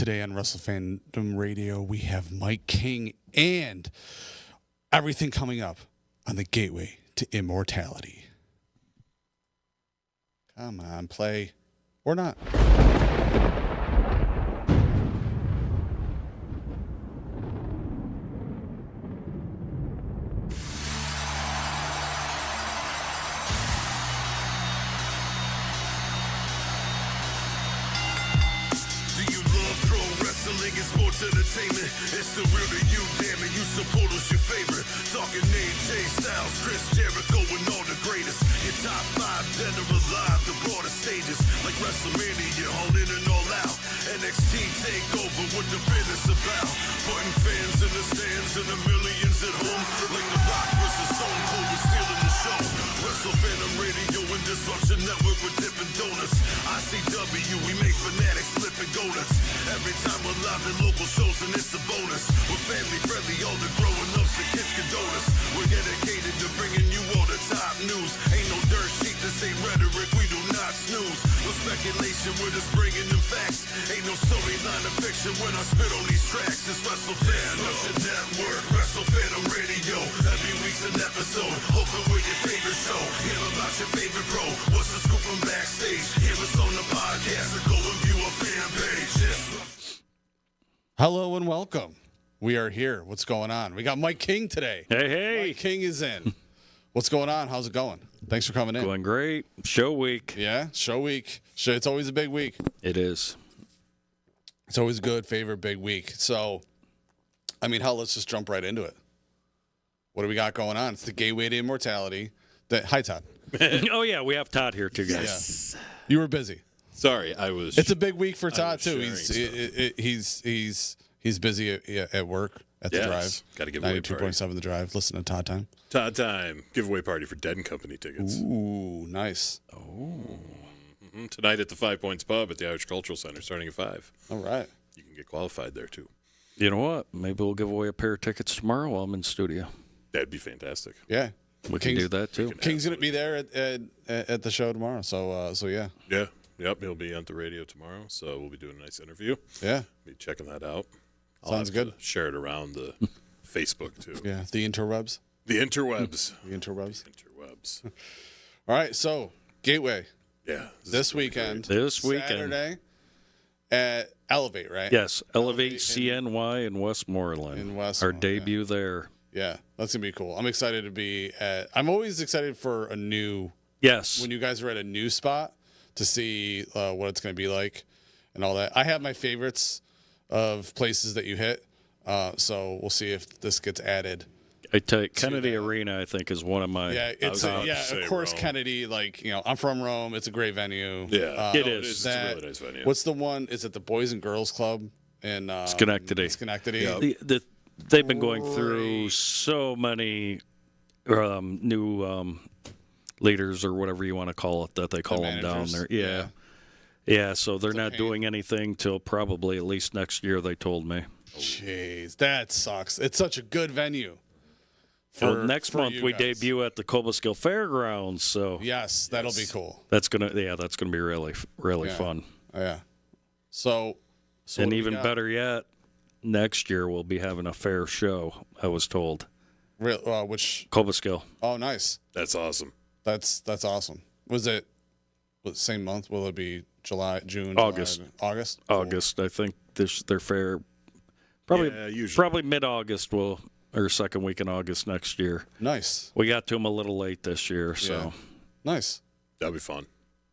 Today on Wrestle Fandom Radio, we have Mike King and everything coming up on the gateway to immortality. Come on, play. Or not. Entertainment, it's the real to you, damn it, you support us your favorite. Talking AJ Styles, Chris Jericho, and all the greatest. Your top 5 dead or alive, the broadest stages, like WrestleMania, all in and all out. NXT takeover, what the business about. Putting fans in the stands and the millions at home, like The Rock versus Stone Cold was stealing the show. Wrestle Fandom Radio and Disruption Network with Dippin' Donuts. ICW, we make fanatics flipping donuts. Every time we're live in local shows and it's a bonus. We're family friendly, all the growing ups and kids condone us. We're dedicated to bringing you all the top news. Ain't no dirt sheet, this ain't rhetoric, we do not snooze. No speculation, we're just bringing them facts. Ain't no storyline of fiction when I spit on these tracks. It's Wrestle Fandom Network, Wrestle Fandom Radio. Every week's an episode, hoping we're your favorite show. Hear about your favorite pro, what's the scoop from backstage? Hear us on the podcast or go and view our fan page. Hello and welcome. We are here. What's going on? We got Mike King today. Hey. Mike King is in. What's going on? How's it going? Thanks for coming in. Going great. Show week. Yeah, show week. It's always a big week. It is. It's always good, favorite big week. So, I mean, hell, let's just jump right into it. What do we got going on? It's the gateway to immortality. Hi, Todd. Oh, yeah, we have Todd here, too, guys. Yeah. You were busy. Sorry, I was. It's a big week for Todd too. He's busy at work at the drive. Got to give away 92.7 The Drive. Listen to Todd Time. Todd Time giveaway party for Dead and Company tickets. Ooh, nice. Tonight at the 5 Points Pub at the Irish Cultural Center, starting at 5. All right. You can get qualified there too. You know what? Maybe we'll give away a pair of tickets tomorrow while I'm in studio. That'd be fantastic. Yeah, we can do that too. King's gonna be there at the show tomorrow. So yeah. Yeah. Yep, he'll be on the radio tomorrow, so we'll be doing a nice interview. Yeah. Be checking that out. Sounds good. Share it around the Facebook, too. Yeah, the interwebs. The interwebs. The interwebs. Interwebs. All right, so, Gateway. Yeah. This weekend. Saturday. At Elevate, right? Yes, Elevate CNY in Westmoreland. In Westmoreland. Our debut there. Yeah, that's going to be cool. I'm excited to be I'm always excited for a new. Yes. When you guys are at a new spot to see what it's going to be like and all that. I have my favorites of places that you hit, so we'll see if this gets added. I tell you, Kennedy Arena, I think, is one of my. Yeah, of course, Rome. Kennedy. Like, I'm from Rome. It's a great venue. Yeah, it is. It's a really nice venue. What's the one? Is it the Boys and Girls Club in Schenectady? Schenectady. Yeah. They've been going through so many new. Leaders or whatever you want to call it, that they call them down there. Yeah. So they're not doing anything till probably at least next year, they told me. Jeez, that sucks. It's such a good venue. Next month we debut at the Cobleskill Fairgrounds, so yes, that'll be cool. That's gonna be really fun. Yeah. So and even better yet, next year we'll be having a fair show. I was told. Which Cobleskill? Oh, nice. That's awesome. That's awesome. Was it same month? Will it be July, June, August? July, August. August. I think their fair probably mid-August or second week in August next year. Nice. We got to them a little late this year, so nice. That'll be fun.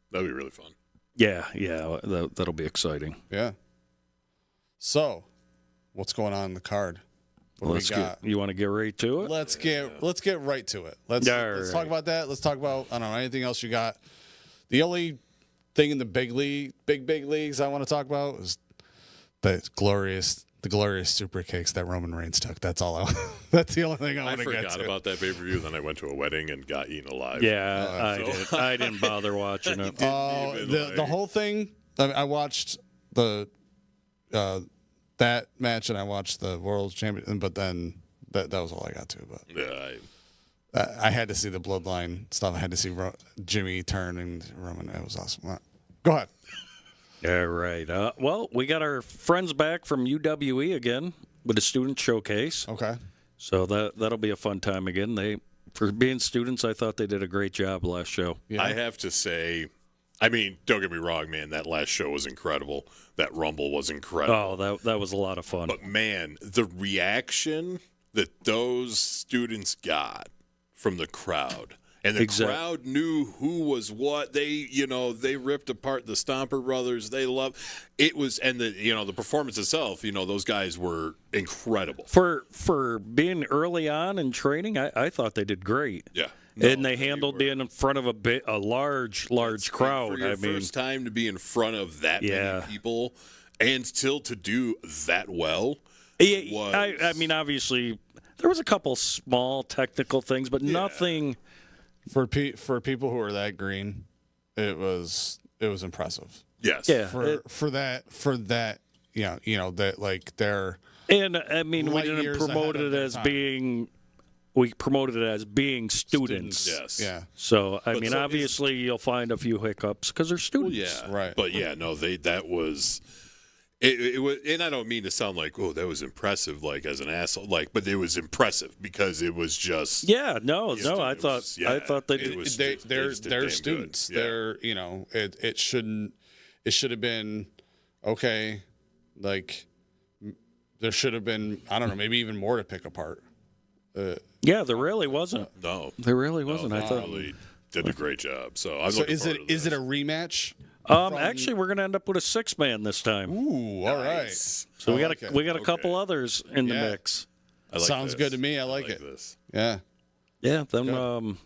That'll be really fun. Yeah, that'll be exciting. Yeah. So, what's going on in the card? You want to get right to it? Let's get right to it. Let's talk about that. Let's talk about anything else you got. The only thing in the big leagues I want to talk about is the glorious super cakes that Roman Reigns took. That's all. That's the only thing I want to get to. I forgot about that pay-per-view. Then I went to a wedding and got eaten alive. Yeah, I didn't bother watching it. The whole thing. I watched the. That match, and I watched the World Champion, but then that was all I got to. But yeah, I had to see the Bloodline stuff. I had to see Jimmy turn and Roman. It was awesome. Go ahead. All right. Well, we got our friends back from UWE again with a student showcase. Okay. So that'll be a fun time again. For being students, I thought they did a great job last show. Yeah. I have to say, I mean, don't get me wrong, man. That last show was incredible. That Rumble was incredible. Oh, that was a lot of fun. But, man, the reaction that those students got from the crowd. And the crowd knew who was what. They ripped apart the Stomper Brothers. They loved it. And the performance itself, those guys were incredible. For being early on in training, I thought they did great. Yeah. And they handled being in front of a large crowd. For your first time to be in front of that many people and still to do that well. I mean, obviously, there was a couple small technical things, but nothing. For people who are that green, it was impressive. Yes. Yeah. For that that like they're. And I mean, we didn't promote it as being. We promoted it as being students. Yes. Yeah. So I mean, obviously, you'll find a few hiccups because they're students. Well, yeah. Right. But yeah, no, that was. It was, and I don't mean to sound like, oh, that was impressive, like as an asshole, but it was impressive because it was just. Yeah, no, I thought they did. They're students. Yeah. They're it should have been okay, like there should have been, I don't know, maybe even more to pick apart. Yeah, there really wasn't. No, there really wasn't. I thought really did a great job. So is it a rematch? Actually, we're going to end up with a 6-man this time. Ooh, all right. So we got a couple others in the mix. Sounds good to me. I like it. This. Yeah. Yeah. Then I'm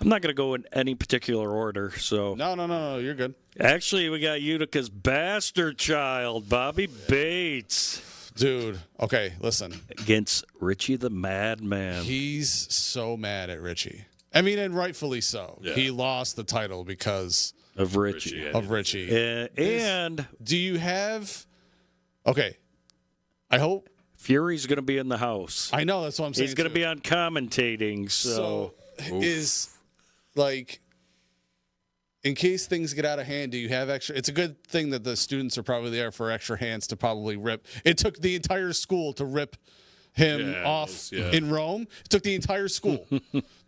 not going to go in any particular order. So no, you're good. Actually, we got Utica's bastard child, Bobby Bates. Dude, okay, listen. Against Richie the Madman. He's so mad at Richie. I mean, and rightfully so. Yeah. He lost the title because of Richie. And do you have? Okay, I hope Fury's going to be in the house. I know, that's what I'm saying. He's going to be on commentating. So is like, in case things get out of hand, do you have extra? It's a good thing that the students are probably there for extra hands to probably rip. It took the entire school to rip him off in Rome. It took the entire school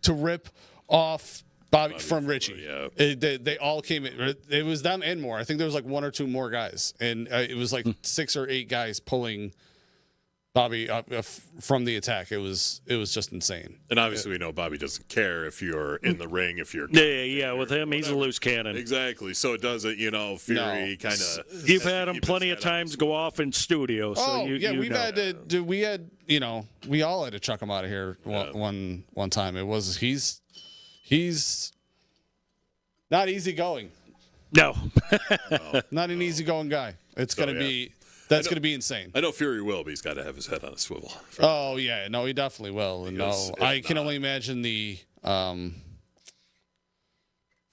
to rip off Bobby from Richie. Yeah. They all came in. It was them and more. I think there was like 1 or 2 more guys. And it was like 6 or 8 guys pulling Bobby from the attack. It was just insane. And obviously we know Bobby doesn't care if you're in the ring, if you're with him he's a loose cannon. Exactly. So it doesn't, Fury kind of. You've had him plenty of times go off in studio. So we all had to chuck him out of here one time. It was he's not easygoing. No. Not an easygoing guy. It's gonna be. That's going to be insane. I know Fury will, but he's got to have his head on a swivel. Oh, yeah. No, he definitely will. I can only imagine the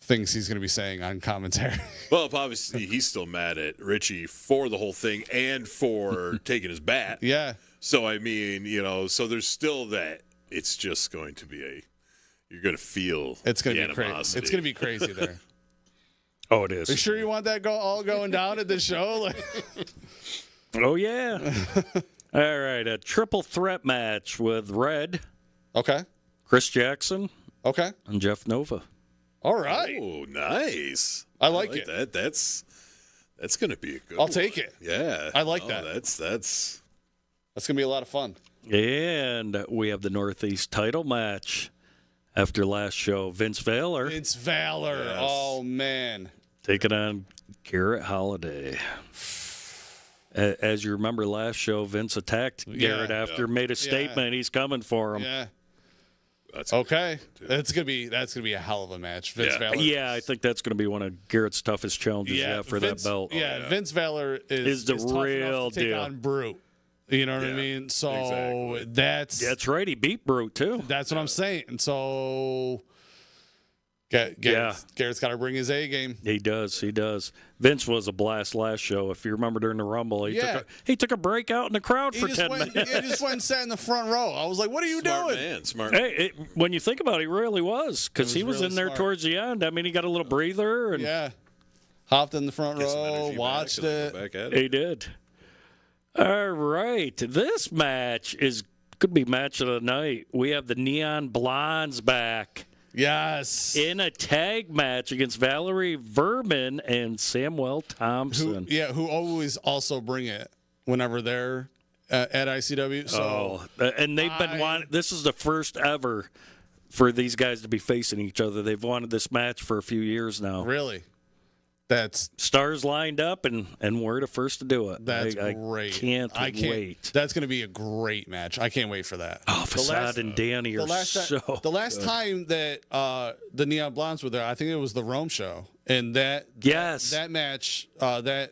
things he's going to be saying on commentary. Well, obviously, he's still mad at Richie for the whole thing and for taking his bat. Yeah. So, I mean, so there's still that. It's just going to be you're going to feel it's going to be crazy. It's going to be crazy there. Oh, it is. Are you sure you want that all going down at this show? Oh, yeah. All right, a triple threat match with Red. Okay. Chris Jackson. Okay. And Jeff Nova. All right. Oh, nice. I like it. That. That's going to be a good I'll take it. Yeah. I like that. That's going to be a lot of fun. And we have the Northeast title match after last show. Vince Valor. Yes. Oh, man. Taking on Garrett Holiday. As you remember last show, Vince attacked Garrett after made a statement. He's coming for him. Yeah. That's okay. That's gonna be a hell of a match. Vince Valor. Yeah, I think that's gonna be one of Garrett's toughest challenges for that belt. Yeah, Vince Valor is the real deal. Take on Brute. You know what I mean? So that's right. He beat Brute too. That's what I'm saying. So Garrett's got to bring his A game. He does. Vince was a blast last show. If you remember during the Rumble, he took a break out in the crowd for 10 minutes. He just went and sat in the front row. I was like, "What are you doing?" Smart. Hey, when you think about it, he really was because he was really in there towards the end. I mean, he got a little breather. And hopped in the front Get some row, energy watched back and it. go back at He it. did. All right. This match could be match of the night. We have the Neon Blondes back Yes. in a tag match against Valerie Verman and Samuel Thompson. Who always also bring it whenever they're at ICW. So And they've been wanting. This is the first ever for these guys to be facing each other. They've wanted this match for a few years now. really, that's Stars lined up, and we're the first to do it. great. I can't wait. That's going to be a great match. I can't wait for that. Oh, Facade and Danny are the last time that the Neon Blondes were there, I think it was the Rome show, and that match, the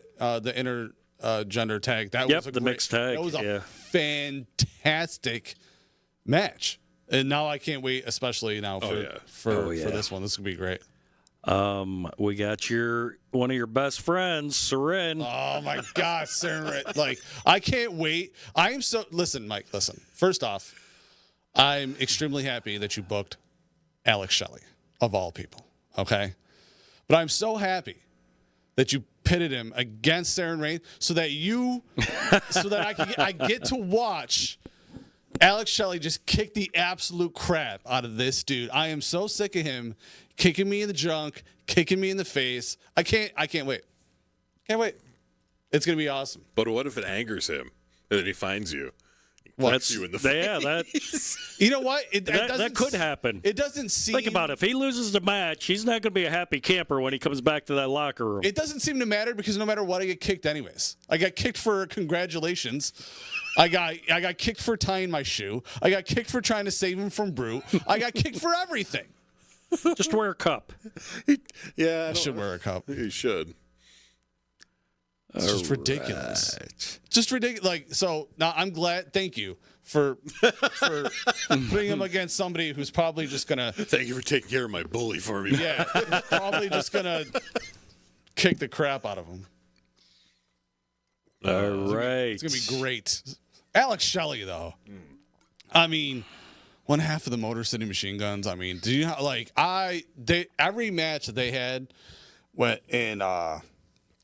intergender tag, that was the mixed tag. That was a fantastic match, and now I can't wait, especially now for this one. This could be great. We got one of your best friends, Seren. Oh my gosh, Seren! Like, I can't wait. I am so. Listen, Mike. Listen. First off, I'm extremely happy that you booked Alex Shelley, of all people. Okay, but I'm so happy that you pitted him against Seren Rain, so that I get to watch Alex Shelley just kick the absolute crap out of this dude. I am so sick of him kicking me in the junk, kicking me in the face. I can't wait. Can't wait. It's going to be awesome. But what if it angers him and then he finds you? That's you in the face. You know what? That could happen. It doesn't seem. Think about it. If he loses the match, he's not going to be a happy camper when he comes back to that locker room. It doesn't seem to matter because no matter what, I get kicked anyways. I got kicked for congratulations. I got kicked for tying my shoe. I got kicked for trying to save him from Brute. I got kicked for everything. Just wear a cup. Yeah, I should wear a cup. You should. It's just ridiculous. Just ridiculous. Like, so now I'm glad. Thank you for putting him against somebody who's probably just gonna. Thank you for taking care of my bully for me. Yeah, probably just gonna kick the crap out of him. All right, it's gonna be great. Alex Shelley, though. I mean, one half of the Motor City Machine Guns. I mean, do you know, like every match that they had in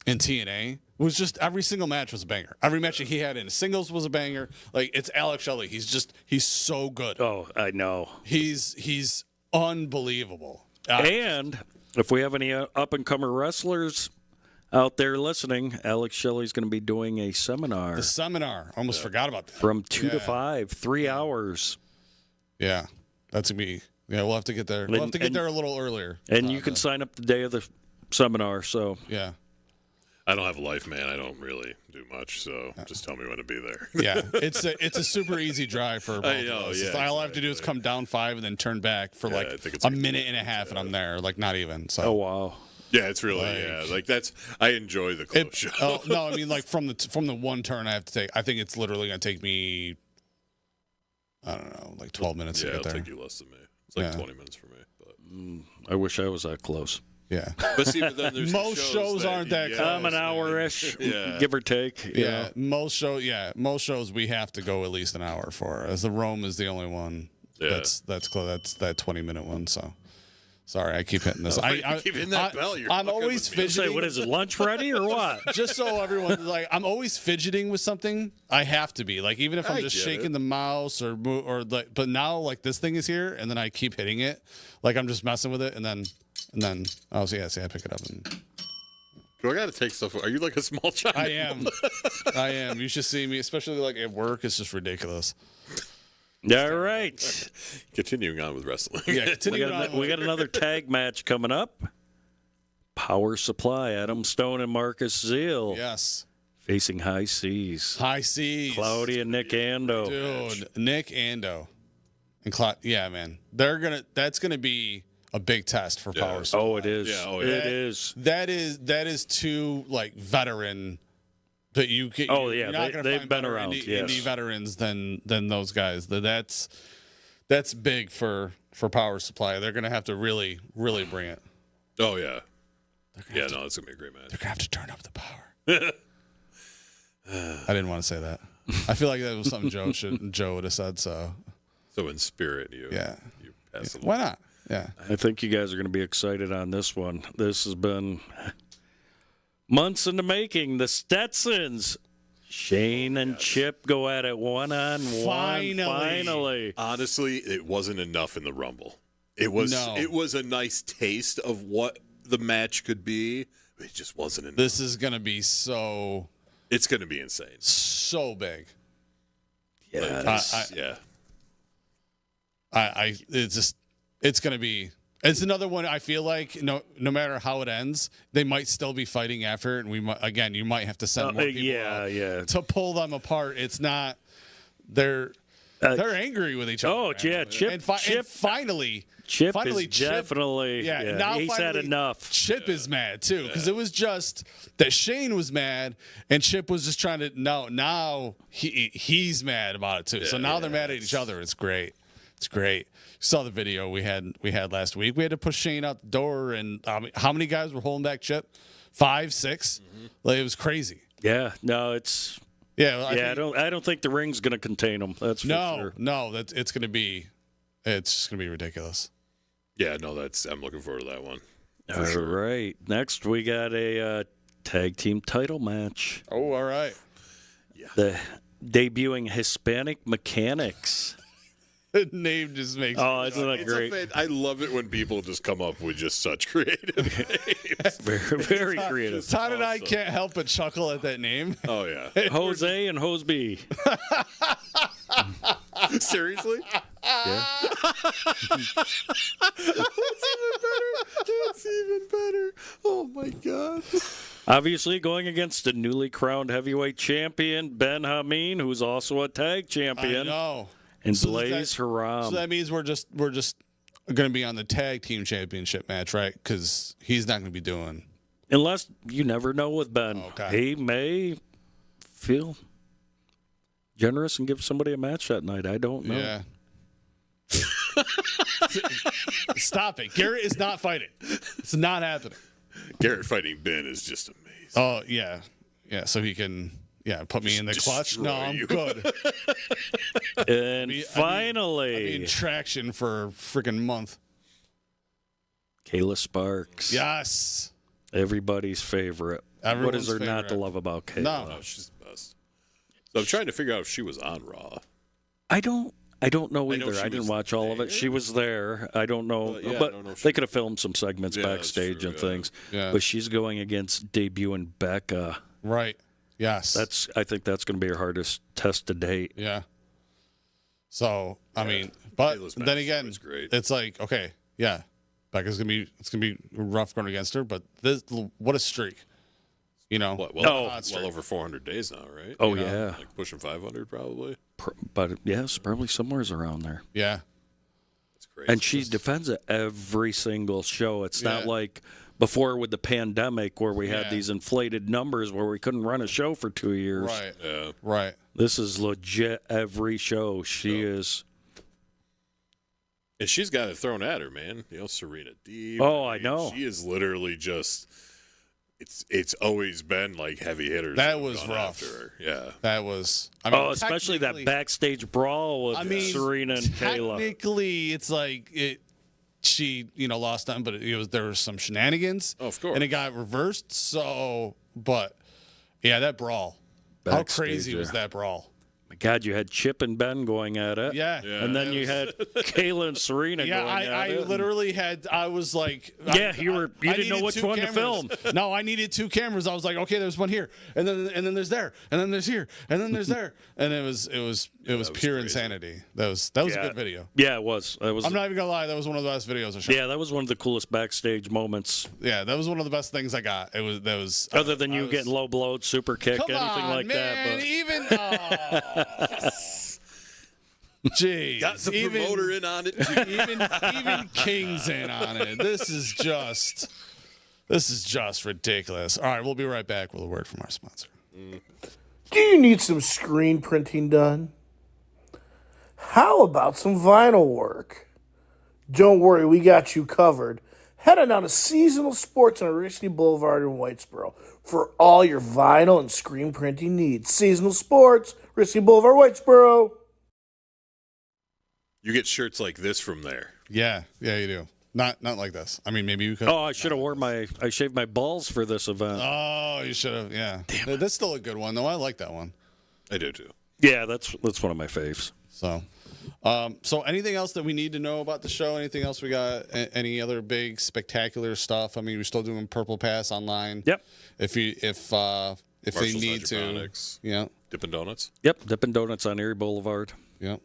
TNA was just every single match was a banger. Every match that he had in singles was a banger. Like, it's Alex Shelley. He's so good. Oh, I know. He's unbelievable. And if we have any up and comer wrestlers out there listening, Alex Shelley's going to be doing a seminar. The seminar. Almost forgot about that. From 2 to 5, 3 hours. Yeah, that's gonna be. Yeah, we'll have to get there. We'll have to get there a little earlier. And you can sign up the day of the seminar. So yeah, I don't have a life, man. I don't really do much, so just tell me when to be there. Yeah, it's a super easy drive for both of us. Yeah, all I have to do is come down 5 and then turn back for like a minute and a half, and I'm there. Like, not even. So. Oh wow. Yeah, it's really that's. I enjoy the close show. Oh no, I mean, like from the one turn I have to take. I think it's literally gonna take me. I don't know, like 12 minutes to get there. It'll take you less than me. It's like 20 minutes for me. But. I wish I was that close. Yeah, but see, but then there's most shows aren't that close. I'm an hour-ish, give or take. Yeah, most shows we have to go at least an hour for. As the Rome is the only one that's close. That's that 20-minute one. So. Sorry, I keep hitting this. I keep hitting that bell. I'm always fidgeting. Say, what is it, lunch ready or what? Just so everyone, like, I'm always fidgeting with something. I have to be, like, even if I'm just shaking the mouse or like. But now, like, this thing is here, and then I keep hitting it, like I'm just messing with it, and then oh, see, I pick it up and. Do I got to take stuff? Are you like a small child? I am. You should see me, especially like at work. It's just ridiculous. All right. Continuing on with wrestling. Yeah, we got another tag match coming up. Power Supply, Adam Stone and Marcus Zeal. Yes. Facing High Seas. High Seas. Cloudy and Nick Ando. Dude, Nick Ando. And yeah, man. That's gonna be a big test for Power Supply. Oh, it is. Yeah, it is. That is two, like, veteran. That you get. Oh yeah, you're not gonna they've find been better around. indie veterans than those guys. That's big for Power Supply. They're gonna have to really bring it. Oh yeah, it's gonna be a great match. They're gonna have to turn up the power. I didn't want to say that. I feel like that was something Joe would have said. So in spirit, you pass along. Why not? Yeah, I think you guys are going to be excited on this one. This has been Months in the making, the Stetsons. Shane and Chip go at it one-on-one. Finally. Honestly, it wasn't enough in the Rumble. It was a nice taste of what the match could be. It just wasn't enough. This is going to be so... It's going to be insane. So big. Yeah. It's going to be... It's another one. I feel like no matter how it ends, they might still be fighting after it, and you might have to send more people to pull them apart. It's not they're angry with each other. Oh yeah, Chip. And finally, Chip finally, is definitely. Now he's had enough. Chip is mad too because it was just that Shane was mad and Chip was just trying to. Now he's mad about it too. So now they're mad at each other. It's great. It's great. You saw the video we had last week. We had to push Shane out the door, and how many guys were holding back Chip? 5, 6. Like, it was crazy. Yeah. No, it's. Yeah. I don't think the ring's going to contain him. That's for sure. No. It's just going to be ridiculous. Yeah. No. I'm looking forward to that one. All right. Next, we got a tag team title match. Oh, all right. Yeah. The debuting Hispanic Mechanics. The name just makes. Oh, isn't that great? I love it when people just come up with just such creative names. Very, very creative. Todd and I can't help but chuckle at that name. Oh yeah, Jose and Hoseby. Seriously? Yeah. That's even better. Oh my god. Obviously, going against the newly crowned heavyweight champion Ben Hameen, who's also a tag champion. I know. And Blaze Haram. So that means we're just going to be on the tag team championship match, right? Because he's not going to be doing. Unless you never know with Ben. Okay. He may feel generous and give somebody a match that night. I don't know. Yeah. Stop it. Garrett is not fighting. It's not happening. Garrett fighting Ben is just amazing. Oh, yeah. Yeah, so he can... Yeah, put me in the clutch. No, I'm good. And finally, I'll be in traction for a freaking month. Kayla Sparks. Yes. Everybody's favorite. Everyone's what is there favorite. not to love about Kayla? No, she's the best. So I'm trying to figure out if she was on Raw. I don't know either. I didn't watch all of it. She was there. I don't know. But they could have filmed some segments backstage and things. Yeah. But she's going against debuting Becca. Right. Yes. I think that's going to be her hardest test to date. Yeah. So, I mean, but then again, it's like, okay, yeah, Becca's it's gonna be rough going against her, but what a streak. You know, well over 400 days now, right? Oh, yeah. Like pushing 500 probably. But yes, probably somewhere's around there. Yeah. That's crazy. And she defends it every single show. It's not like before with the pandemic where we had these inflated numbers where we couldn't run a show for 2 years. Right. Yeah. Right. This is legit every show. She is. And she's got it thrown at her, man. You know, Serena Deeb. Oh, I know. She is literally just. It's always been like heavy hitters. That was rough. After her. Yeah. That was. I mean, especially that backstage brawl with Serena and Kayla. Technically, it's like she lost them, but there was some shenanigans. Oh, of course. And it got reversed. So, but yeah, that brawl. How crazy was that brawl? My God, you had Chip and Ben going at it. Yeah. And then you had Kayla and Serena going at it. I literally had, I was like. Yeah, you didn't know which one to film. No, I needed 2 cameras. I was like, okay, there's one here. And then there's there. And then there's here. And then there's there. And it was pure insanity. That was a good video. Yeah, it was. I'm not even going to lie. That was one of the best videos I shot. Yeah, that was one of the coolest backstage moments. Yeah, that was one of the best things I got. That was other than you getting low blowed, super kick, anything like man, that. But even Jeez. Got the promoter in on it too. even King's in on it. This is just ridiculous. All right, we'll be right back with a word from our sponsor. Do you need some screen printing done? How about some vinyl work? Don't worry, we got you covered. Head on down to Seasonal Sports on University Boulevard in Whitesboro for all your vinyl and screen printing needs. Seasonal Sports, University Boulevard, Whitesboro. You get shirts like this from there. Yeah, you do. Not like this. I mean, maybe you could. Oh, I should have I shaved my balls for this event. Oh, you should have. Yeah. Damn. That's still a good one, though. I like that one. I do too. Yeah, that's one of my faves. So, so anything else that we need to know about the show? Anything else we got? Any other big spectacular stuff? I mean, we're still doing Purple Pass online. Yep. If they need to, yeah. Dippin' Donuts. Yep, Dippin' Donuts on Erie Boulevard. Yep.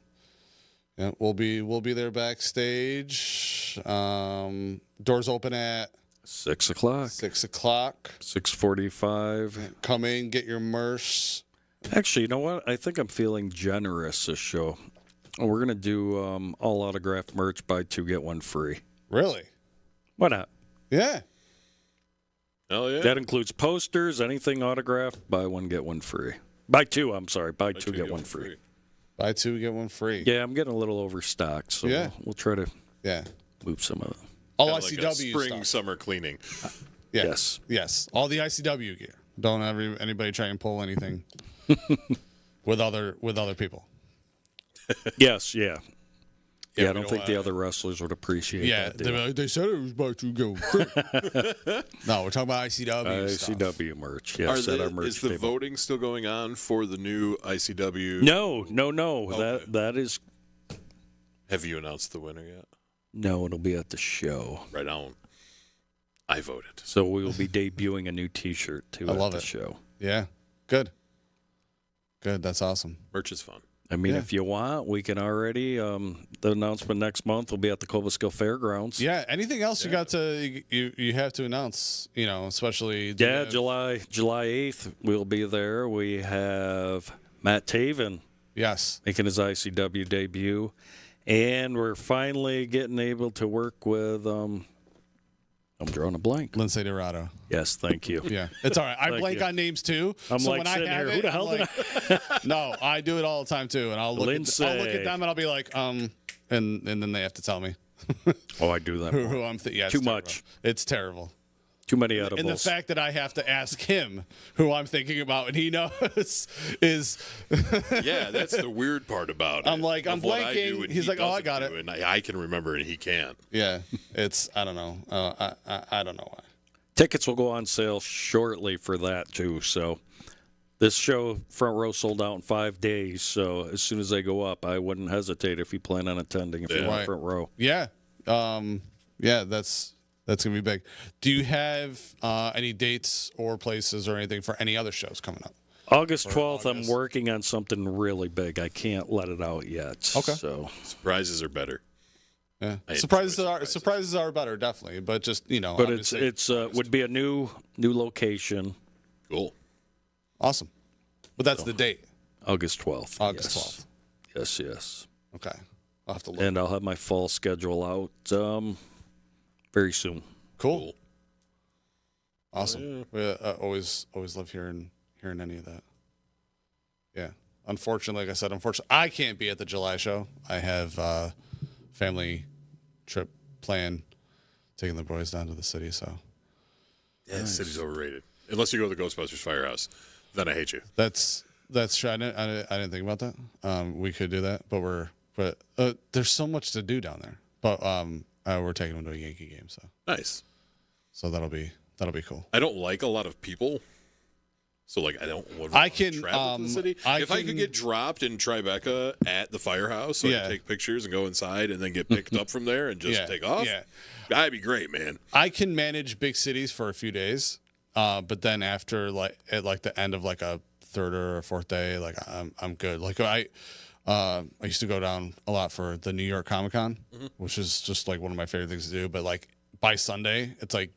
Yeah, we'll be there backstage. Doors open at 6 o'clock. 6:45. Come in, get your merch. Actually, you know what? I think I'm feeling generous this show. We're gonna do all autographed merch, buy 2 get 1 free. Really? Why not? Yeah. Hell yeah. That includes posters, anything autographed, buy 1 get 1 free. Buy 2. I'm sorry, buy 2 get 1 free. Buy 2 get 1 free. Yeah, I'm getting a little overstocked, so yeah. we'll try to move some of it. All like ICW spring stuff. summer cleaning. Yeah. Yes. All the ICW gear. Don't anybody try and pull anything with other people. Yes. Yeah. Yeah, I don't think the other wrestlers would appreciate that. Yeah, they said it was about to go. No, we're talking about ICW stuff. ICW merch. Yes, at our merch is the table. voting still going on for the new ICW? No. Okay. That is. Have you announced the winner yet? No, it'll be at the show. Right on. I voted. So we will be debuting a new T-shirt too at the show. Yeah, good. That's awesome. Merch is fun. I mean, if you want, we can already. The announcement next month will be at the Cobleskill Fairgrounds. Yeah. Anything else you got to you have to announce? You know, especially. July 8th we'll be there. We have Matt Taven. Yes. Making his ICW debut, and we're finally getting able to work with. I'm drawing a blank. Lindsay Dorado. Yes, thank you. Yeah, it's all right. I blank on names too. I'm so like when sitting I have here. it, Who the hell did I? No, I do it all the time too, and I'll look at them and I'll be like, and then they have to tell me. Oh, I do that. Who I'm too much. It's terrible. Too many edibles. And the fact that I have to ask him who I'm thinking about and he knows is. Yeah, that's the weird part about it. I'm like, I'm blanking. He's like, I got it. And I can remember and he can't. Yeah, I don't know. I don't know why. Tickets will go on sale shortly for that too. So this show, front row, sold out in 5 days. So as soon as they go up, I wouldn't hesitate if you plan on attending if you want front row. Yeah. That's going to be big. Do you have any dates or places or anything for any other shows coming up? August 12th, I'm working on something really big. I can't let it out yet. Okay. So surprises are better. Yeah. Surprises are better, definitely. But just, But it's would be a new location. Cool. Awesome. But that's the date. August 12th. August 12th. Yes. Okay. I'll have to look. And I'll have my fall schedule out very soon. Cool. Awesome. Yeah. Always love hearing any of that. Yeah. Unfortunately, like I said, I can't be at the July show. I have family trip planned, taking the boys down to the city. So. Yeah, the city's overrated. Unless you go to the Ghostbusters Firehouse, then I hate you. That's true. I didn't think about that. We could do that, but there's so much to do down there. But we're taking them to a Yankee game, so nice. So that'll be cool. I don't like a lot of people, so like I don't want to travel to the city. I could get dropped in Tribeca at the firehouse, so I can take ppictures and go inside, and then get picked up from there and just take off. Yeah, that'd be great, man. I can manage big cities for a few days, but then after at the end of like a third or a fourth day, like I'm good. Like I used to go down a lot for the New York Comic Con, which is just like one of my favorite things to do. But like by Sunday, it's like,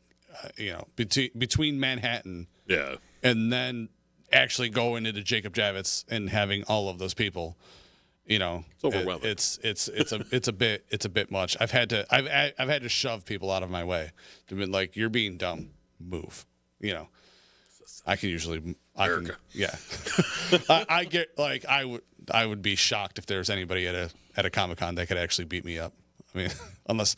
between Manhattan, and then actually going into Jacob Javits and having all of those people, it's overwhelming. It's a bit much. I've had to shove people out of my way. To be like, you're being dumb. Move. I can usually. I get like I would be shocked if there was anybody at a Comic Con that could actually beat me up. I mean, unless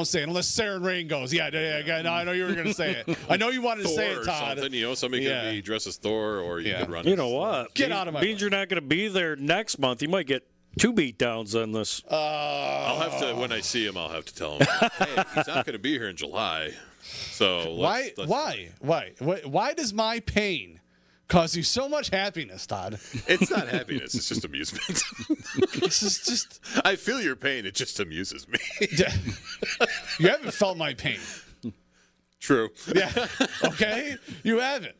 Sarah and Rain goes. Yeah, no, I know you were going to say it. I know you wanted to say it, Todd. Somebody could be dressed as Thor, or you could run. You know what? Get out of my means you're not going to be there next month. You might get 2 beatdowns on this. I'll have to, when I see him, I'll have to tell him, hey, he's not going to be here in July. So Why does my pain cause you so much happiness, Todd? It's not happiness. It's just amusement. This is just. I feel your pain. It just amuses me. You haven't felt my pain. True. Yeah. Okay. You haven't.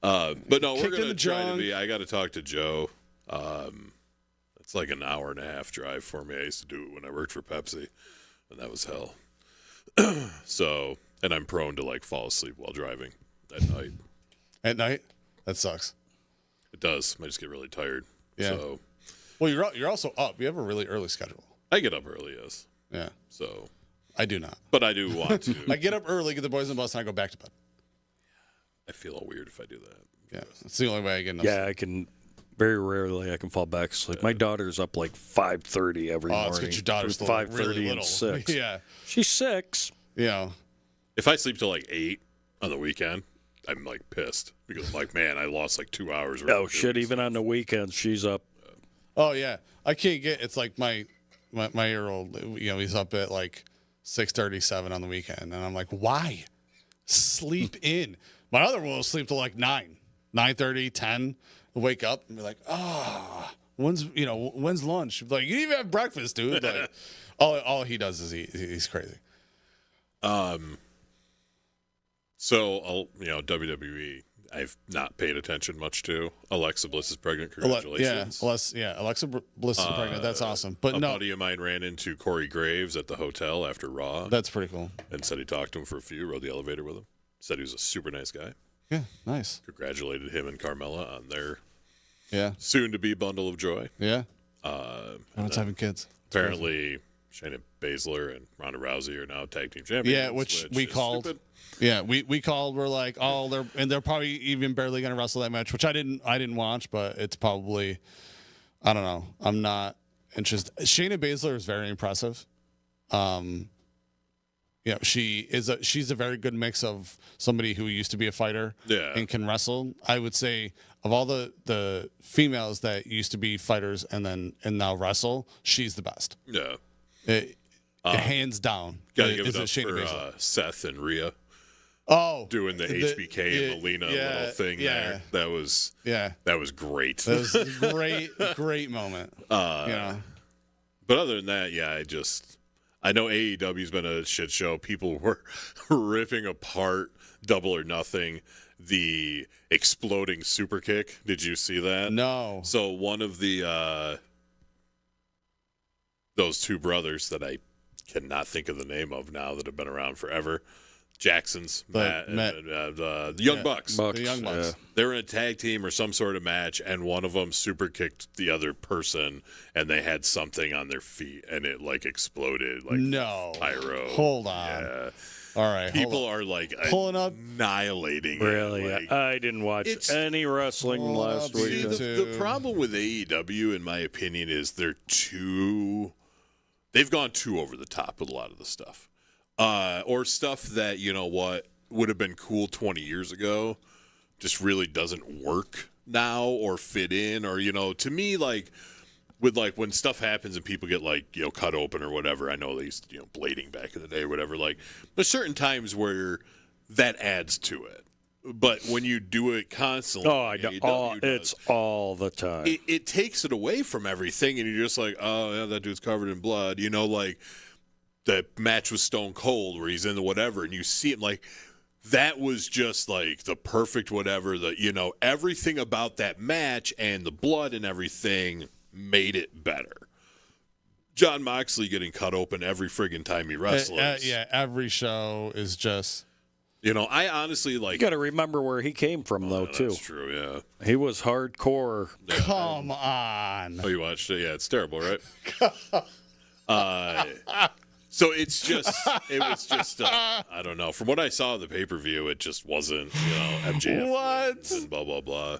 But no, we're Kicking going to the try to junk. be. I got to talk to Joe. It's like an hour and a half drive for me. I used to do it when I worked for Pepsi, and that was hell. So, and I'm prone to like fall asleep while driving at night. At night? That sucks. It does. I just get really tired. Yeah. So Well, you're also up. You have a really early schedule. I get up early, yes. Yeah. So, I do not. but I do want to. I get up early, get the boys on the bus, and I go back to bed. I feel all weird if I do that. Yeah. That's the only way I get enough. Yeah, I can. Very rarely I can fall back asleep. My daughter's up like 5:30 every morning. It's because your daughter's still 5:30 really and little. 6. Yeah. She's 6. You know. If I sleep till like 8 on the weekend, I'm like pissed because I'm like, man, I lost like 2 hours. Oh shit! Even on the weekends, she's up. Oh yeah. I can't get. It's like my year-old. You know, he's up at like 6:37 on the weekend, and I'm like, why? Sleep in. My other one will sleep till like 9:30, 10. Wake up and be like, when's lunch? Like, you didn't even have breakfast, dude. Like, all he does is he's crazy. So, WWE, I've not paid attention much to. Alexa Bliss is pregnant. Congratulations. Alexa Bliss is pregnant. That's awesome. But A no, buddy of mine ran into Corey Graves at the hotel after Raw that's pretty cool. and said he talked to him for a few, rode the elevator with him. Said he was a super nice guy. Yeah, nice. Congratulated him and Carmella on their Yeah, soon-to-be bundle of joy. yeah. Everyone's having kids. Apparently, Shayna Baszler and Ronda Rousey are now tag team champions. Yeah, which we is called. stupid. Yeah, we called. We're like, they're probably even barely going to wrestle that match, which I didn't watch, but it's probably, I don't know. I'm not interested. Shayna Baszler is very impressive. Yeah, she's a very good mix of somebody who used to be a fighter and can wrestle. I would say of all the females that used to be fighters and now wrestle, she's the best. Yeah. Hands down. Gotta give it up Shayna for Baszler. Seth and Rhea. Oh, Doing the HBK and Melina little thing there. That was great. That was a great moment. But other than that, I know AEW's been a shit show. People were ripping apart Double or Nothing, the exploding super kick. Did you see that? No. So one of the those two brothers that I cannot think of the name of now that have been around forever, Jackson's, the Young Bucks. The Young Bucks. Yeah. They were in a tag team or some sort of match, and one of them super kicked the other person, and they had something on their feet, and it like exploded like No. pyro. Hold on. Yeah. All right. People are like Pulling up. annihilating. Really, it. Like, I didn't watch any wrestling last see, week. the problem with AEW, in my opinion, is they've gone too over the top with a lot of the stuff. Or stuff that, you know what, would have been cool 20 years ago just really doesn't work now or fit in. Or, to me, like, with, like, when stuff happens and people get, like, cut open or whatever, I know they used to, blading back in the day or whatever, like, there's certain times where that adds to it. But when you do it constantly, it's all the time. It takes it away from everything, and you're just like, oh, yeah, that dude's covered in blood. Like the match with Stone Cold where he's in the whatever, and you see him like that was just like the perfect whatever. Everything about that match and the blood and everything made it better. John Moxley getting cut open every friggin' time he wrestles. Every show is just. I honestly like. You got to remember where he came from, though, too. That's true, yeah. He was hardcore. Yeah. Come on. Oh, you watched it? Yeah, it's terrible, right? So it was just, I don't know. From what I saw of the pay-per-view, it just wasn't, MJF What? and blah, blah, blah.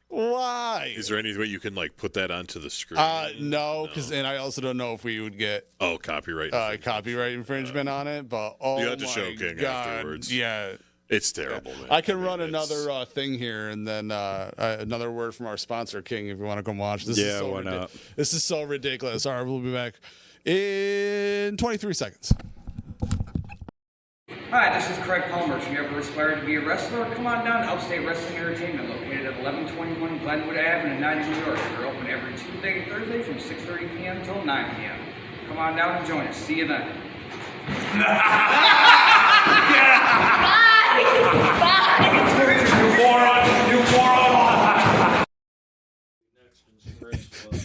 Why? Is there any way you can, like, put that onto the screen? No, and I also don't know if we would get copyright copyright infringement on it, but you had to show King God, afterwards. Yeah. It's terrible, man. I can run another thing here, and then another word from our sponsor, King, if you want to come watch. This is so why not? This is so ridiculous. All right, we'll be back in 23 seconds. Hi, this is Craig Palmer. If you ever aspire to be a wrestler, come on down to Upstate Wrestling Entertainment, located at 1121 Glenwood Ave in United, New York. We're open every Tuesday and Thursday from 6:30 p.m. until 9 p.m. Come on down and join us. See you then.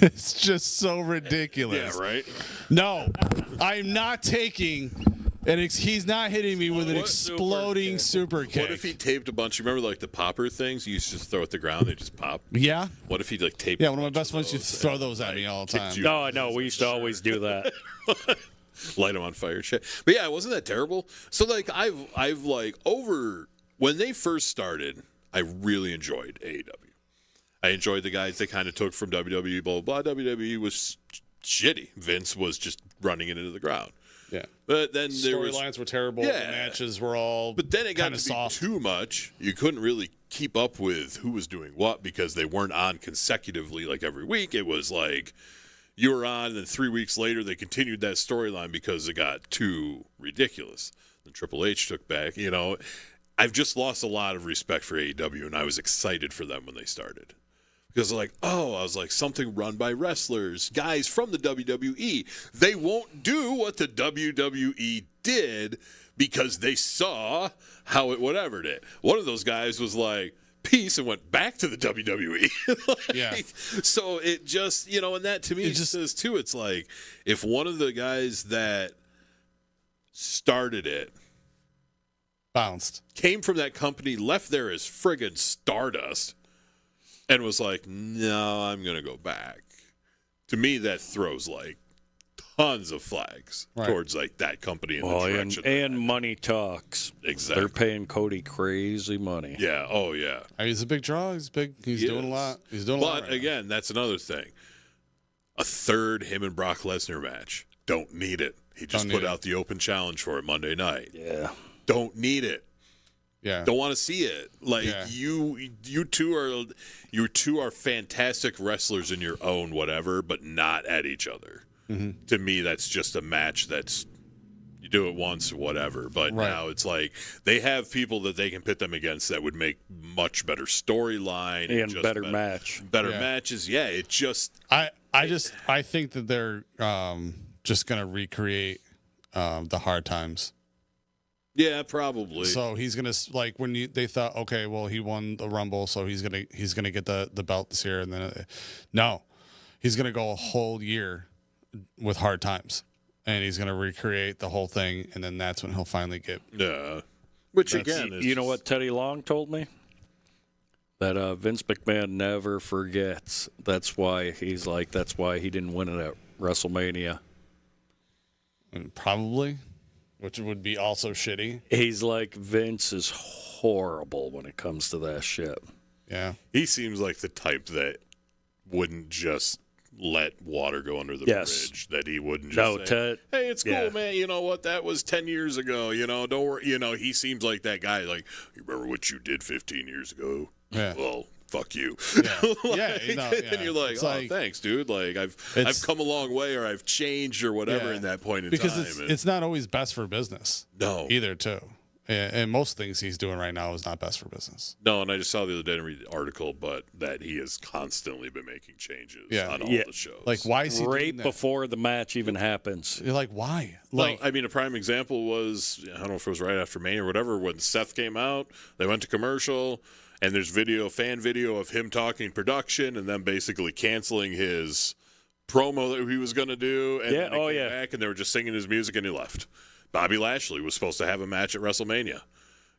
It's just so ridiculous. Yeah, right? No, I'm not taking, and he's not hitting me with an exploding super kick. What if he taped a bunch? You remember like the popper things? You used to just throw at the ground, they just pop. Yeah. What if he like taped? Yeah, one of my best friends used to throw those at me all the time. No, I know. We used to always do that. Light him on fire, shit. But yeah, wasn't that terrible? So like, I've like over when they first started, I really enjoyed AEW. I enjoyed the guys they kind of took from WWE, blah, blah, blah. WWE was shitty. Vince was just running it into the ground. Yeah. But then there was... Storylines were terrible. Yeah. The matches were all But then it got to be soft. too much. You couldn't really keep up with who was doing what because they weren't on consecutively like every week. It was like you were on, and then 3 weeks later they continued that storyline because it got too ridiculous. Then Triple H took back. You know, I've just lost a lot of respect for AEW, and I was excited for them when they started. Because I was like, something run by wrestlers, guys from the WWE. They won't do what the WWE did because they saw how it whatever did. One of those guys was like, peace, and went back to the WWE. Yeah. So it just, and that to me just says too, it's like, if one of the guys that started it bounced, came from that company, left there as friggin' Stardust, and was like, no, I'm going to go back. To me, that throws like tons of flags towards like that company in the direction. And money talks. Exactly. They're paying Cody crazy money. Yeah. Oh, yeah. He's a big draw. He's big. He's doing a lot. He's doing a lot. But again, that's another thing. A third him and Brock Lesnar match. Don't need it. He just put out the open challenge for it Monday night. Yeah. Don't need it. Yeah. Don't want to see it. Like you two are fantastic wrestlers in your own whatever, but not at each other. Mm-hmm. To me, that's just a match that's you do it once, whatever. But now it's like they have people that they can pit them against that would make much better storyline and just better matches. Yeah, it just I think that they're just gonna recreate the hard times. Yeah, probably. So he's gonna like when they thought, okay, well he won the Rumble, so he's gonna get the belt this year, and then no, he's gonna go a whole year with hard times, and he's gonna recreate the whole thing, and then that's when he'll finally get. Yeah, which again, is you know what Teddy Long told me? That Vince McMahon never forgets. That's why he's like. That's why he didn't win it at WrestleMania. Probably. Which would be also shitty. He's like, Vince is horrible when it comes to that shit. Yeah. He seems like the type that wouldn't just let water go under the bridge. That he wouldn't just say, hey, it's cool, man. You know what? That was 10 years ago. Don't worry. He seems like that guy. Like, you remember what you did 15 years ago? Yeah. Well, fuck you. Yeah. And you're like, thanks, dude. Like, I've come a long way, or I've changed, or whatever in that point in time. Because it's not always best for business. No. Either, too. And most things he's doing right now is not best for business. No, and I just saw the other day, I didn't read the article, but that he has constantly been making changes on all the shows. Like, why is he right before the match even happens? You're like, why? Like, I mean, a prime example was, I don't know if it was right after Mania or whatever, when Seth came out, they went to commercial, and there's fan video of him talking production, and then basically canceling his promo that he was going to do, and then he came back, and they were just singing his music, and he left. Bobby Lashley was supposed to have a match at WrestleMania.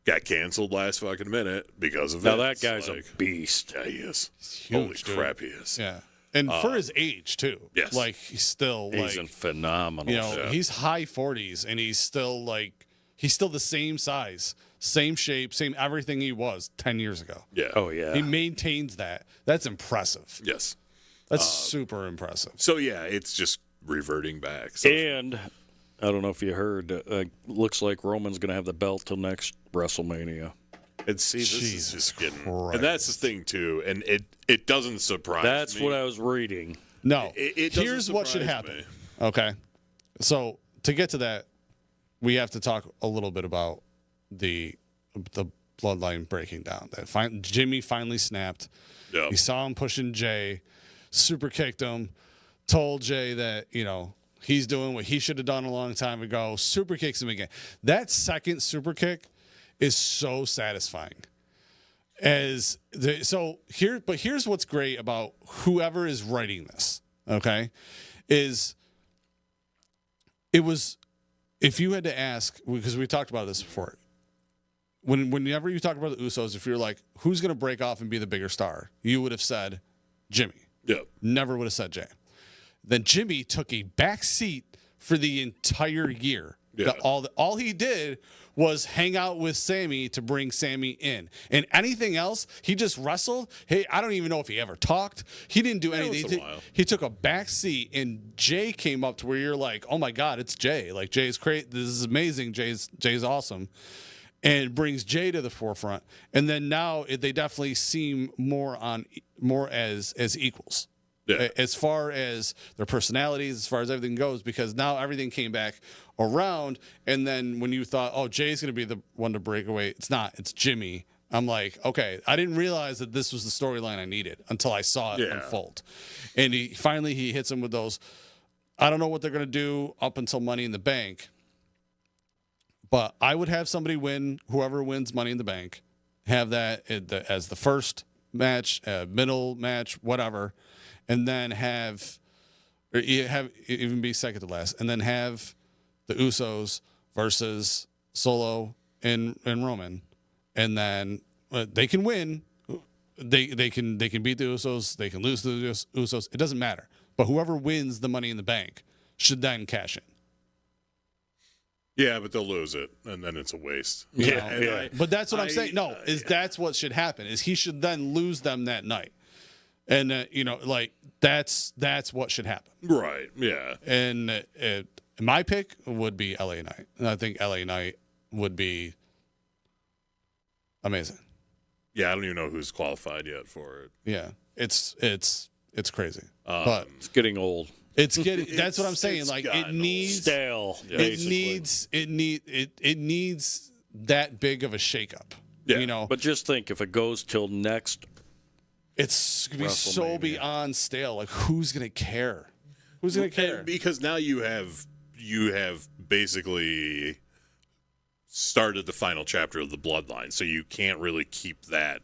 Got canceled last fucking minute because of now that guy's a beast. Yeah, he is. Huge, Holy crap, he is. Yeah. And for his age, too. Yes. Like, he's still, he's phenomenal. He's high 40s, and he's still, the same size, same shape, same everything he was 10 years ago. Yeah. Oh, yeah. He maintains that. That's impressive. Yes. That's super impressive. So, yeah, it's just reverting back. So. And I don't know if you heard. Looks like Roman's going to have the belt till next WrestleMania. And see, this Jesus is just getting, Christ. and that's the thing too. And it doesn't surprise me. That's what I was reading. No, It doesn't here's what should surprise happen. me. Okay, so to get to that, we have to talk a little bit about the bloodline breaking down. That Jimmy finally snapped. Yep. He saw him pushing Jay, super kicked him, told Jay that he's doing what he should have done a long time ago. Super kicks him again. That second super kick is so satisfying. Here's what's great about whoever is writing this, okay, is if you had to ask, because we talked about this before, whenever you talk about the Usos, if you're like, who's going to break off and be the bigger star, you would have said Jimmy. Yep. Never would have said Jay. Then Jimmy took a back seat for the entire year. Yeah. All he did was hang out with Sammy to bring Sammy in. And anything else, he just wrestled. Hey, I don't even know if he ever talked. He didn't do anything. once in a while. He took a back seat, and Jay came up to where you're like, oh my God, it's Jay. Like, Jay's great. This is amazing. Jay's awesome. And brings Jay to the forefront. And then now they definitely seem more as equals. Yeah. As far as their personalities, as far as everything goes, because now everything came back around. And then when you thought, oh, Jay's going to be the one to break away, it's not. It's Jimmy. I'm like, okay, I didn't realize that this was the storyline I needed until I saw it unfold. And he hits him with those. I don't know what they're going to do up until Money in the Bank, but I would have somebody win, whoever wins Money in the Bank, have that as the first match, middle match, whatever. And then even be second to last, and then have the Usos versus Solo and Roman, and then they can win. They can beat the Usos. They can lose to the Usos. It doesn't matter. But whoever wins the Money in the Bank should then cash in. Yeah, but they'll lose it, and then it's a waste. Yeah. But that's what I'm saying. No, that's what should happen. Is he should then lose them that night. And that's what should happen, Right? Yeah. And my pick would be LA Knight, and I think LA Knight would be amazing. Yeah, I don't even know who's qualified yet for it. Yeah, it's crazy, but It's getting old. it's getting. That's what I'm saying. it's Like gotten it needs Stale. it needs that big of a shakeup. Yeah. But just think, if it goes till next, It's gonna be so WrestleMania. beyond stale. Like, who's gonna care? Who's gonna care? And because now you have basically started the final chapter of the bloodline, so you can't really keep that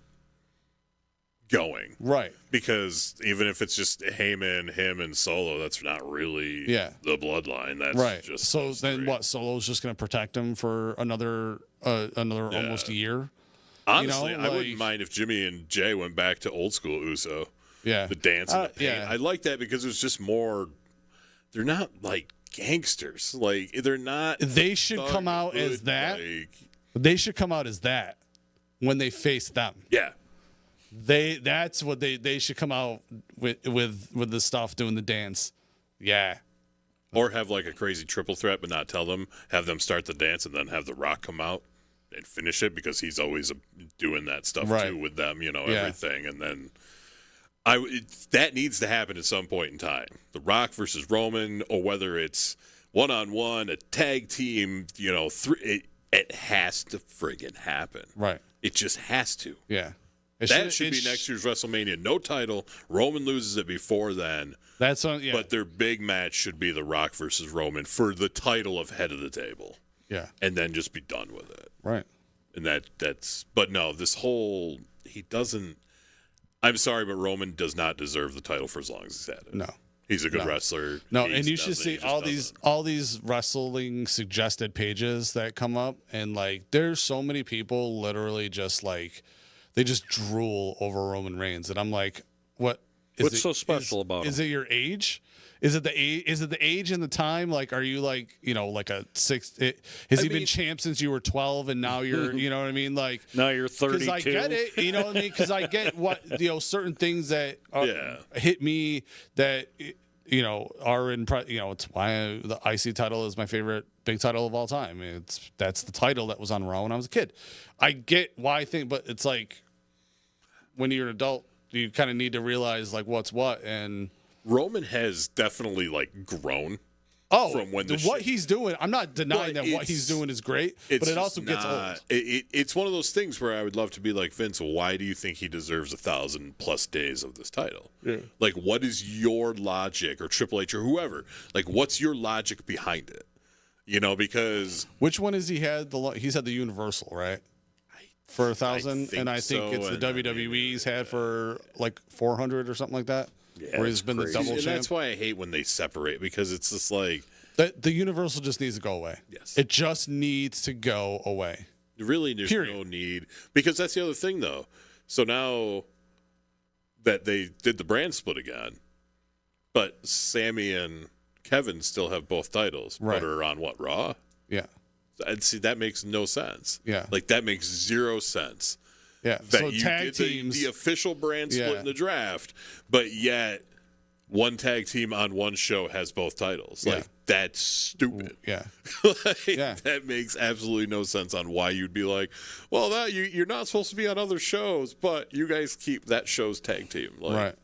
going. Right. Because even if it's just Heyman, him, and Solo, that's not really the bloodline. That's Right. just So those then three. what? Solo's just going to protect him for another almost a year? Honestly, I like- wouldn't mind if Jimmy and Jay went back to old school Uso. Yeah. The dance and the paint. yeah. I like that because it's just more. They're not like gangsters. Like they're not. They should come out as thughood, that. like- They should come out as that when they face them. yeah. That's what they should come out with the stuff, doing the dance. Yeah. Or have like a crazy triple threat, but not tell them. Have them start the dance and then have The Rock come out and finish it because he's always doing that stuff Right. too with them. Yeah. Everything, and then that needs to happen at some point in time. The Rock versus Roman, or whether it's 1-on-1, a tag team. It has to friggin' happen. Right. It just has to. Yeah. That should be next year's WrestleMania. No title. Roman loses it before then. That's on. Yeah. But their big match should be The Rock versus Roman for the title of head of the table. Yeah. And then just be done with it. Right. And that's but no, this whole he doesn't I'm sorry, but Roman does not deserve the title for as long as he's had it. No. He's a good wrestler. No, He and you should doesn't- see he just all these wrestling suggested pages that come up, and like there's so many people literally just like they just drool over Roman Reigns, and I'm like, what? What's so special about Is him? it your age? Is it the age? Is it the age and the time? Like, are you like like a six? Has he been mean- champ since you were 12, and now you're you know what I mean? Like now you're 32. because I get it, you know what I mean? Because I get what certain things that Yeah. hit me that are in. It's why the IC title is my favorite big title of all time. That's the title that was on Raw when I was a kid. I get why I think, but it's like when you're an adult, you kind of need to realize like what's what. And Roman has definitely like grown. From when what he's doing, I'm not denying that what he's doing is great, but it also gets old. It's one of those things where I would love to be like, Vince, why do you think he deserves 1,000+ days of this title? Yeah. Like, what is your logic, or Triple H or whoever? Like, what's your logic behind it? Because which one has he had? He's had the Universal, right? For 1,000, and I think it's the WWE's had for like 400 or something like that. Yeah, where he's been the double champ. That's why I hate when they separate, because it's just like the Universal just needs to go away. Yes, it just needs to go away. Really, there's no need, because that's the other thing, though. So now that they did the brand split again, but Sammy and Kevin still have both titles, but are on what, Raw? Yeah, I'd see that makes no sense. Yeah, like that makes zero sense. Yeah, that so you tag did teams, the official brand split in the draft, but yet one tag team on one show has both titles. Like that's stupid. Yeah, that makes absolutely no sense on why you'd be like, well, that you're not supposed to be on other shows, but you guys keep that show's tag team. Like, right.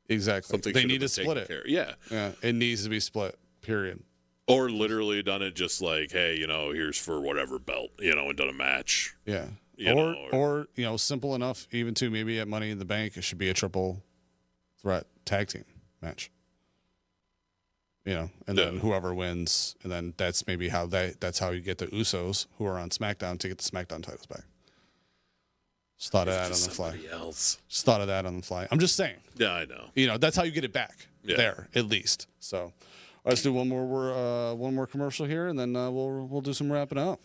Exactly. They need to split it. Yeah, it needs to be split. Period. Or literally done it just like, hey, here's for whatever belt, and done a match. Yeah. Or simple enough, even to maybe at Money in the Bank, it should be a triple threat tag team match. And then whoever wins, and then that's maybe that's how you get the Usos, who are on SmackDown, to get the SmackDown titles back. Just thought of that on the fly. Just thought of that on the fly. I'm just saying. Yeah, I know. That's how you get it back there, at least. So let's do one more commercial here, and then we'll do some wrapping up.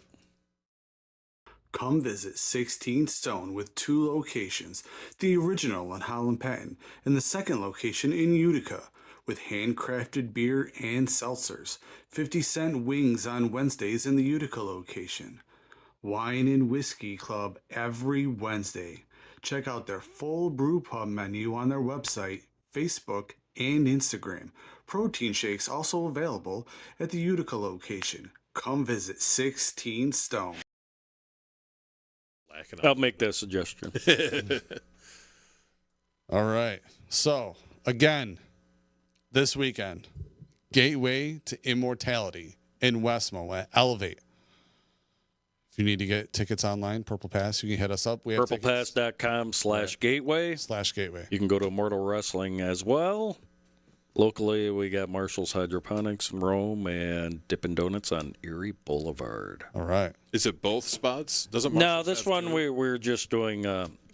Come visit 16 Stone with 2 locations, the original on Holland Patton and the second location in Utica, with handcrafted beer and seltzers, 50-cent wings on Wednesdays in the Utica location, wine and whiskey club every Wednesday. Check out their full brew pub menu on their website, Facebook, and Instagram. Protein shakes also available at the Utica location. Come visit 16 Stone. I'll make that suggestion. All right. So, again, this weekend, Gateway to Immortality in Westmo at Elevate. If you need to get tickets online, Purple Pass, you can hit us up. We have purplepass.com/gateway. /gateway. You can go to Immortal Wrestling as well. Locally, we got Marshall's Hydroponics in Rome and Dippin' Donuts on Erie Boulevard. All right. Is it both spots? No, this one we're just doing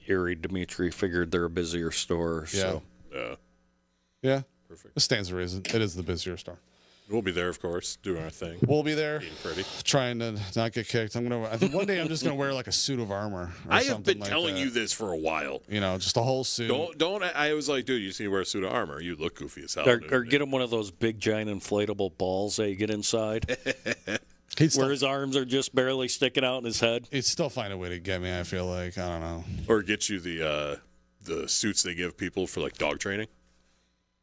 Erie. Dimitri figured they're a busier store. Yeah. So. Yeah. Perfect. It stands to reason. It is the busier store. We'll be there, of course, doing our thing. We'll be there, trying to not get kicked. I think one day I'm just gonna wear like a suit of armor. I have been telling you this for a while. Just a whole suit. Don't. I was like, dude, you just need to wear a suit of armor. You look goofy as hell. Or get him one of those big, giant inflatable balls that you get inside, where his arms are just barely sticking out in his head. He'd still find a way to get me. I feel like I don't know. Or get you the suits they give people for like dog training.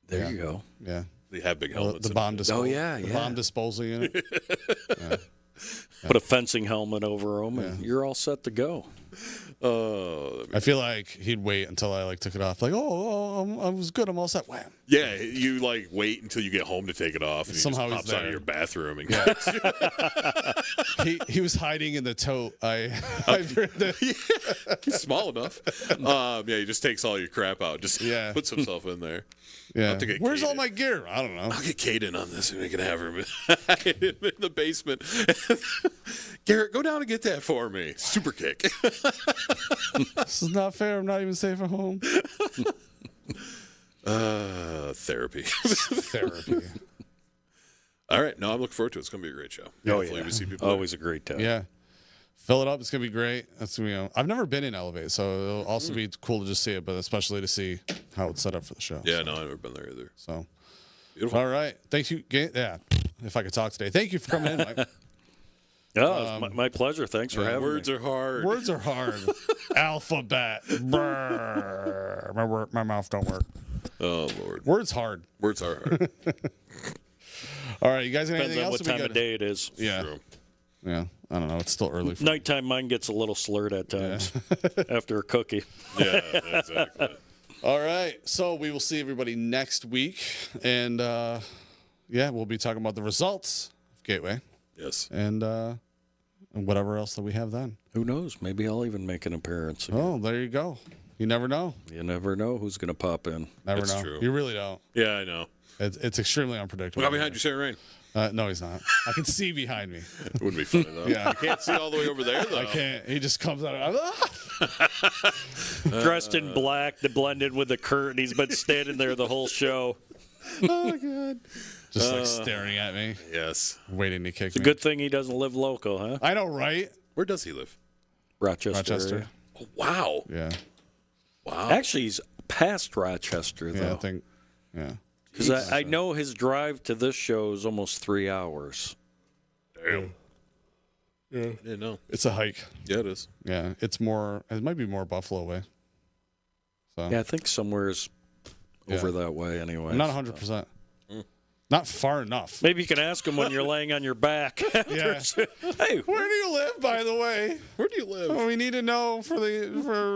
There you go. Yeah. They have big helmets. The bomb disposal. Oh, yeah. The bomb disposal unit. Put a fencing helmet over him, and you're all set to go. I feel like he'd wait until I took it off. Like, I was good. I'm all set. Wham. Yeah, you wait until you get home to take it off, and somehow he just pops out of your bathroom. And he was hiding in the tote. He's small enough. He just takes all your crap out. Just puts himself in there. Yeah. Where's all my gear? I don't know. I'll get Kaden on this and we can have her in the basement. Garrett, go down and get that for me. Super kick. This is not fair. I'm not even safe at home. Therapy. Therapy. All right. No, I'm looking forward to it. It's going to be a great show. Hopefully we see people. Always a great time. Yeah. Fill it up. It's going to be great. I've never been in Elevate, so it'll also be cool to just see it, but especially to see how it's set up for the show. Yeah, no, I've never been there either. So, beautiful. All right. Thank you. Yeah, if I could talk today. Thank you for coming in, Mike. Oh, it's my pleasure. Thanks for having me. Words are hard. Words are hard. Alphabet. Brr. My mouth don't work. Oh, Lord. Words hard. Words are hard. All right, you guys got Depends anything on else? what time of day it is. Yeah. True. Yeah. I don't know. It's still early. For Nighttime, mine gets a little slurred at times after a cookie. Yeah, exactly. All right. So we will see everybody next week. And, we'll be talking about the results of Gateway Yes. and whatever else that we have then. Who knows? Maybe I'll even make an appearance again. Oh, there you go. You never know. You never know who's going to pop in. Never That's know. true. You really don't. Yeah, I know. It's extremely unpredictable. Look out behind you, Sarah Rain. No, he's not. I can see behind me. It wouldn't be funny, though. Yeah. You can't see all the way over there, though. I can't. He just comes out. Dressed in black to blend in with the curtain. He's been standing there the whole show. Oh, my God. Just like staring at me, Yes. waiting to kick me. Good thing he doesn't live local, huh? I know, right? Where does he live? Rochester. Rochester. Oh, wow. Yeah. Wow. Actually, he's past Rochester, Yeah, though. I think. Yeah. Because I know his drive to this show is almost 3 hours. Damn. Yeah. I didn't know. It's a hike. Yeah, it is. Yeah. It's more. It might be more Buffalo way. So Yeah, I think somewhere's over that way anyway. I'm not 100%. Not far enough. Maybe you can ask him when you're laying on your back. Yeah. Hey, Where do you live, by the way? Where do you live? Oh, we need to know for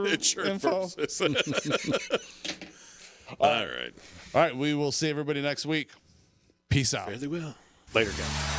Insurance info. purposes. All right. All right. We will see everybody next week. Peace out. Fairly well. later, guys.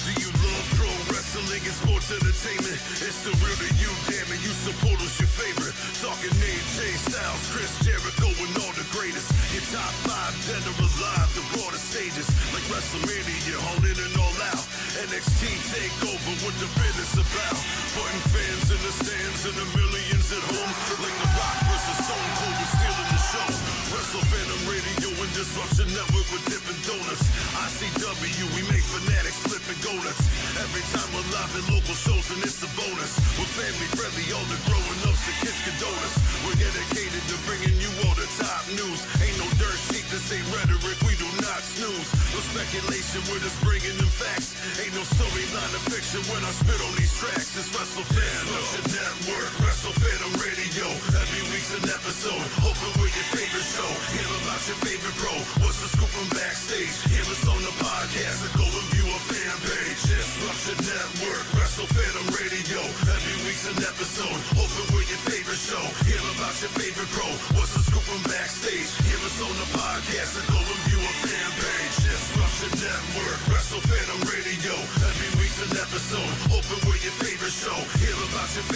Do you love pro wrestling and sports entertainment? It's the real to you, damn it. You support us, your favorite. Talking AJ Styles, Chris Jericho, and all the greatest. Your top 5 dead or alive, the broadest stages. Like WrestleMania, all in and all out. NXT takeover, what the business about. Putting fans in the stands and the millions at home. Like The Rock versus Stone Cold, we're stealing the show. Wrestle Fandom Radio and Disruption Network with Dippin' Donuts. ICW, we make fanatics flipping donuts. Every time we're live at local shows and it's a bonus. We're family friendly, all the growing ups and kids condone us. We're dedicated to bringing you all the top news. Ain't no dirt sheet, this ain't rhetoric, we do not snooze. No speculation, we're just bringing them facts. Ain't no storyline of fiction when I spit on these tracks. It's Wrestle Fandom Network, Wrestle Fandom Radio. Every week's an episode, hoping we're your favorite show. Hear about your favorite pro, what's the scoop from backstage? Hear us on the podcast and go and view a fan page. It's Wrestle Network, Wrestle Fandom Radio. Every week's an episode, hoping we're your favorite show. Hear about your favorite pro, what's the scoop from backstage? Hear us on the podcast and go and view a fan page. It's Wrestle Network, Wrestle Fandom Radio. Every week's an episode, hoping we're your favorite show. Hear about your favorite